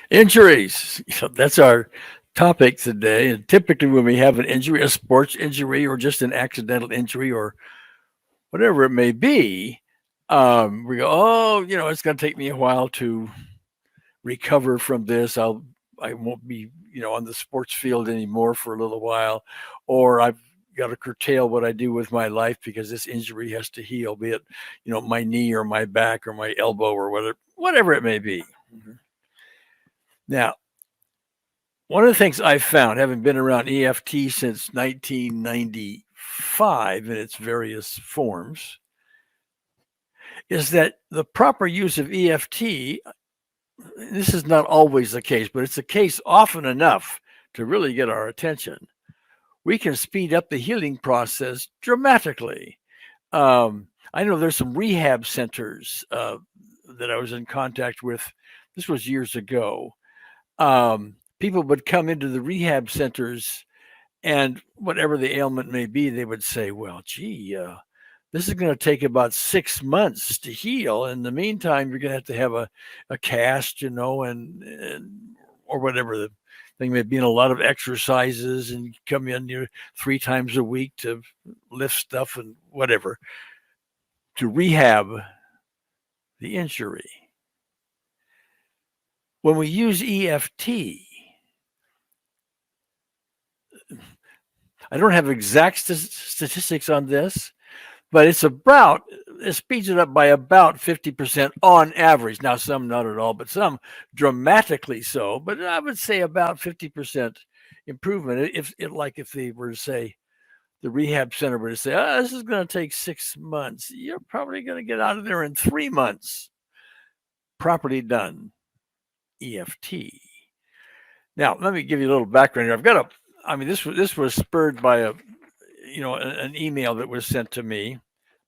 Injuries. That's our topic today. And typically, when we have an injury, a sports injury, or just an accidental injury, or whatever it may be, we go, oh, it's going to take me a while to recover from this. I won't be, on the sports field anymore for a little while, or I've got to curtail what I do with my life because this injury has to heal, be it, my knee or my back or my elbow or whatever it may be. Now, one of the things I've found, having been around EFT since 1995 in its various forms, is that the proper use of EFT, this is not always the case, but it's the case often enough to really get our attention. We can speed up the healing process dramatically. I know there's some rehab centers that I was in contact with. This was years ago. People would come into the rehab centers, and whatever the ailment may be, they would say, well, gee, this is going to take about 6 months to heal. In the meantime, you're going to have a cast, and or whatever the thing may be, and a lot of exercises, and you come in 3 times a week to lift stuff and whatever to rehab the injury. When we use EFT, I don't have exact statistics on this, but it speeds it up by about 50% on average. Now, some not at all, but some dramatically so. But I would say about 50% improvement. If they were to say, the rehab center were to say, oh, this is going to take 6 months, you're probably going to get out of there in 3 months. Properly done. EFT. Now, let me give you a little background here. This was spurred by an email that was sent to me.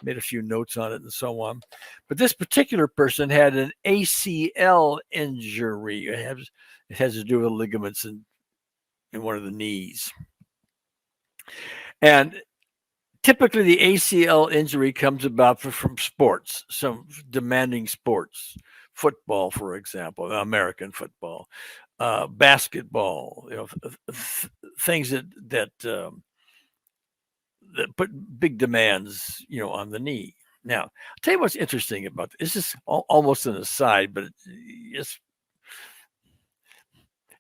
Made a few notes on it and so on. But this particular person had an ACL injury. It has to do with ligaments in one of the knees. And typically the ACL injury comes about from sports, some demanding sports. Football, for example, American football, basketball, things that put big demands, on the knee. Now, I'll tell you what's interesting about this. This is almost an aside, but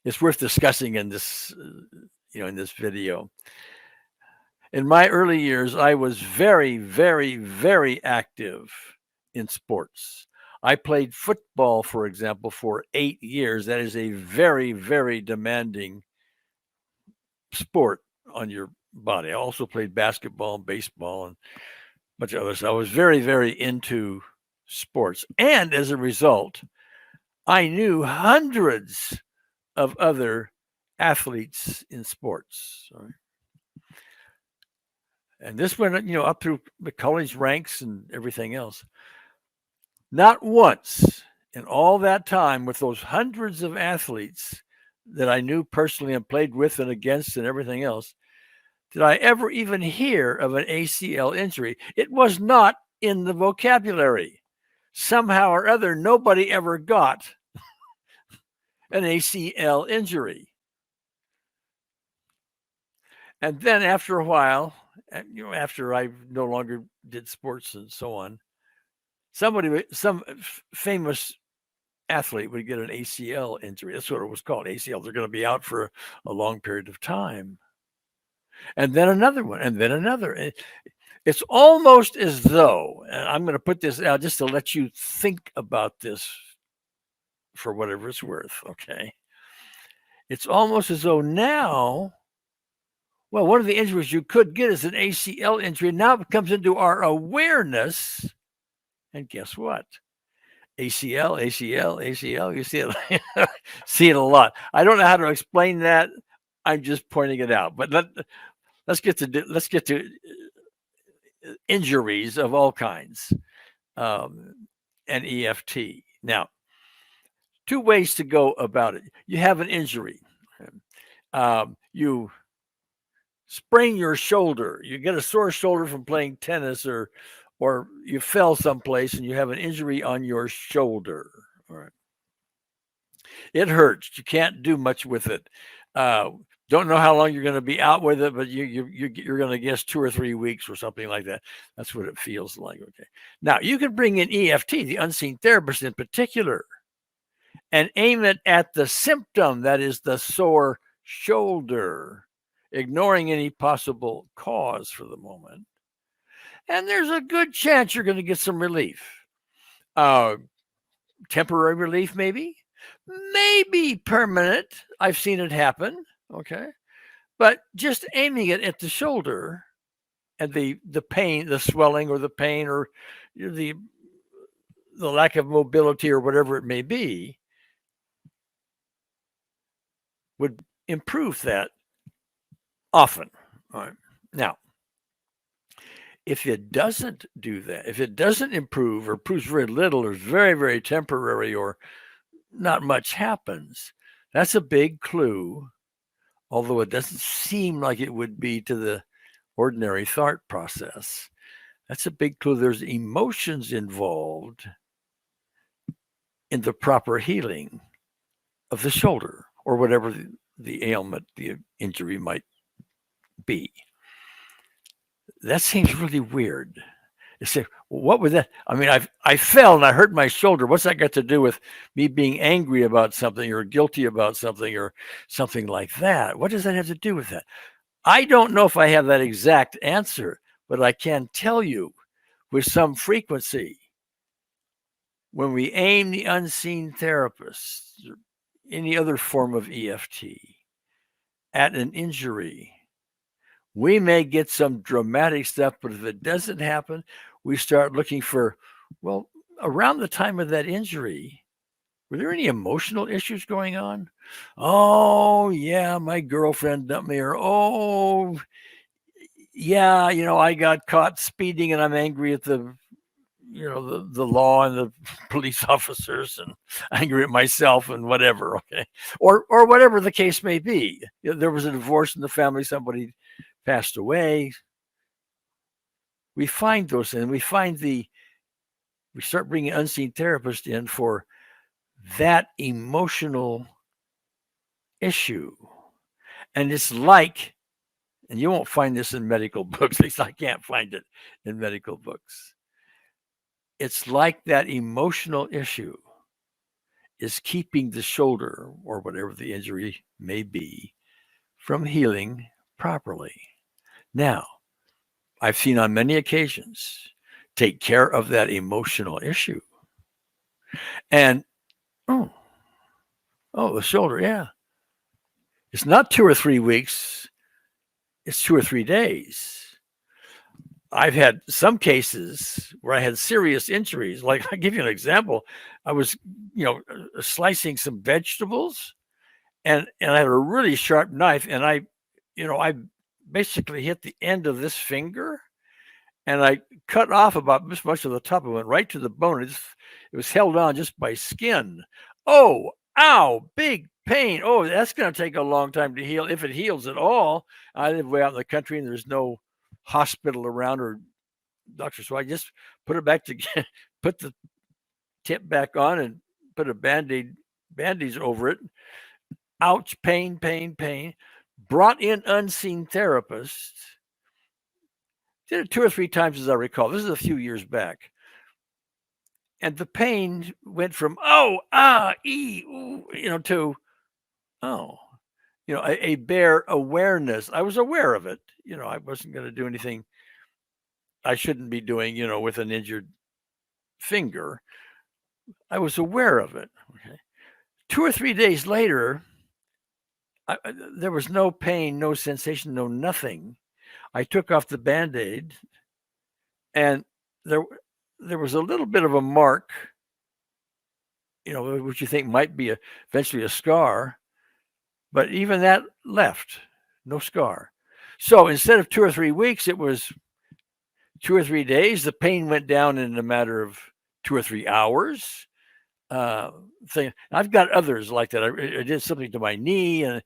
it's worth discussing in this, in this video. In my early years, I was very, very, very active in sports. I played football, for example, for 8 years. That is a very, very demanding sport on your body. I also played basketball and baseball and a bunch of others. I was very, very into sports. And as a result, I knew hundreds of other athletes in sports. And this went, up through the college ranks and everything else. Not once in all that time with those hundreds of athletes that I knew personally and played with and against and everything else, did I ever even hear of an ACL injury. It was not in the vocabulary. Somehow or other, nobody ever got an ACL injury. And then after a while, after I no longer did sports and so on, some famous athlete would get an ACL injury. That's what it was called, ACL. They're going to be out for a long period of time. And then another one, and then another. It's almost as though, and I'm going to put this out just to let you think about this for whatever it's worth, okay? It's almost as though now, well, one of the injuries you could get is an ACL injury. Now it comes into our awareness. And guess what? ACL. You see it, see it a lot. I don't know how to explain that. I'm just pointing it out. But let's get to injuries of all kinds and EFT. Now, 2 ways to go about it. You have an injury. You sprain your shoulder. You get a sore shoulder from playing tennis, or you fell someplace and you have an injury on your shoulder. All right. It hurts. You can't do much with it. Don't know how long you're going to be out with it, but you're going to guess 2 or 3 weeks or something like that. That's what it feels like. Okay. Now you can bring in EFT, the unseen therapist in particular, and aim it at the symptom, that is the sore shoulder, ignoring any possible cause for the moment. And there's a good chance you're going to get some relief. Temporary relief, maybe permanent. I've seen it happen. Okay. But just aiming it at the shoulder and the pain, the swelling or the pain or the lack of mobility or whatever it may be would improve that often. All right. Now, if it doesn't do that, if it doesn't improve or proves very little or is very, very temporary or not much happens, that's a big clue, although it doesn't seem like it would be to the ordinary thought process. That's a big clue. There's emotions involved in the proper healing of the shoulder or whatever the ailment, the injury might be. That seems really weird. You say, well, what was that? I mean, I fell and I hurt my shoulder. What's that got to do with me being angry about something or guilty about something or something like that? What does that have to do with that? I don't know if I have that exact answer, but I can tell you with some frequency, when we aim the unseen therapist or any other form of EFT at an injury, we may get some dramatic stuff, but if it doesn't happen, we start looking for, well, around the time of that injury, were there any emotional issues going on? Oh, yeah, my girlfriend dumped me, or oh, yeah, I got caught speeding and I'm angry at the law and the police officers and angry at myself and whatever. Okay. Or whatever the case may be. There was a divorce in the family, somebody passed away. We find those and we start bringing unseen therapists in for that emotional issue. And it's like, and you won't find this in medical books, at least I can't find it in medical books. It's like that emotional issue is keeping the shoulder or whatever the injury may be from healing properly. Now, I've seen on many occasions take care of that emotional issue. And, the shoulder, yeah. It's not 2 or 3 weeks, it's 2 or 3 days. I've had some cases where I had serious injuries. Like, I'll give you an example. I was, slicing some vegetables and I had a really sharp knife and I basically hit the end of this finger and I cut off about this much of the top. It went right to the bone. It was held on just by skin. Oh, ow, big pain. Oh, that's going to take a long time to heal, if it heals at all. I live way out in the country and there's no hospital around or doctor. So I just put it back together, put the tip back on and put a band-aid over it. Ouch, pain. Brought in unseen therapists. Did it 2 or 3 times as I recall. This is a few years back. And the pain went from, to, a bare awareness. I was aware of it. I wasn't going to do anything I shouldn't be doing, with an injured finger. I was aware of it. Okay. 2 or 3 days later, there was no pain, no sensation, no nothing. I took off the Band-Aid and there was a little bit of a mark, which you think might be eventually a scar, but even that left, no scar. So instead of 2 or 3 weeks, it was 2 or 3 days. The pain went down in a matter of 2 or 3 hours. I've got others like that. I did something to my knee, and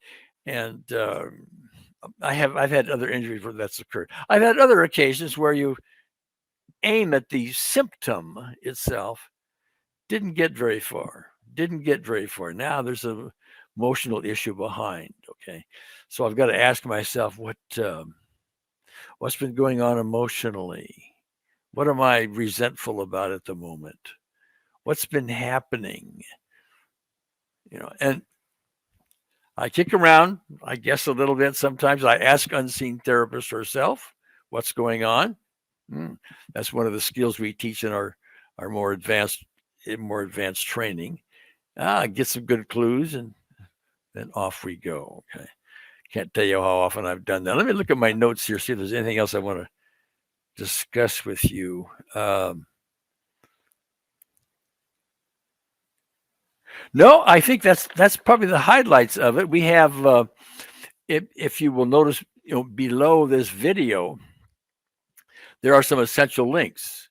I've had other injuries where that's occurred. I've had other occasions where you aim at the symptom itself, Didn't get very far. Now there's a emotional issue behind. Okay, so I've got to ask myself what's been going on emotionally. What am I resentful about at the moment? What's been happening? And I kick around, I guess, a little bit. Sometimes I ask unseen therapist herself, what's going on? That's one of the skills we teach in our more advanced training. Get some good clues, and then off we go. Okay. Can't tell you how often I've done that. Let me look at my notes here, see if there's anything else I want to discuss with you. No, I think that's probably the highlights of it. We have, if you will notice, below this video, there are some essential links.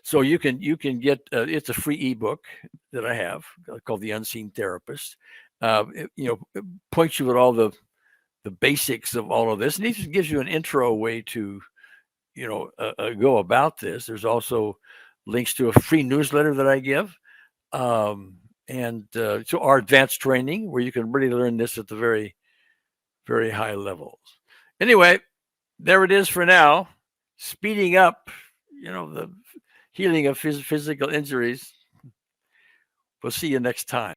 So you can get it's a free ebook that I have called The Unseen Therapist. It points you at all the basics of all of this, and it gives you an intro way to go about this. There's also links to a free newsletter that I give, and to our advanced training where you can really learn this at the very, very high levels. Anyway, there it is for now. Speeding up, the healing of physical injuries. We'll see you next time.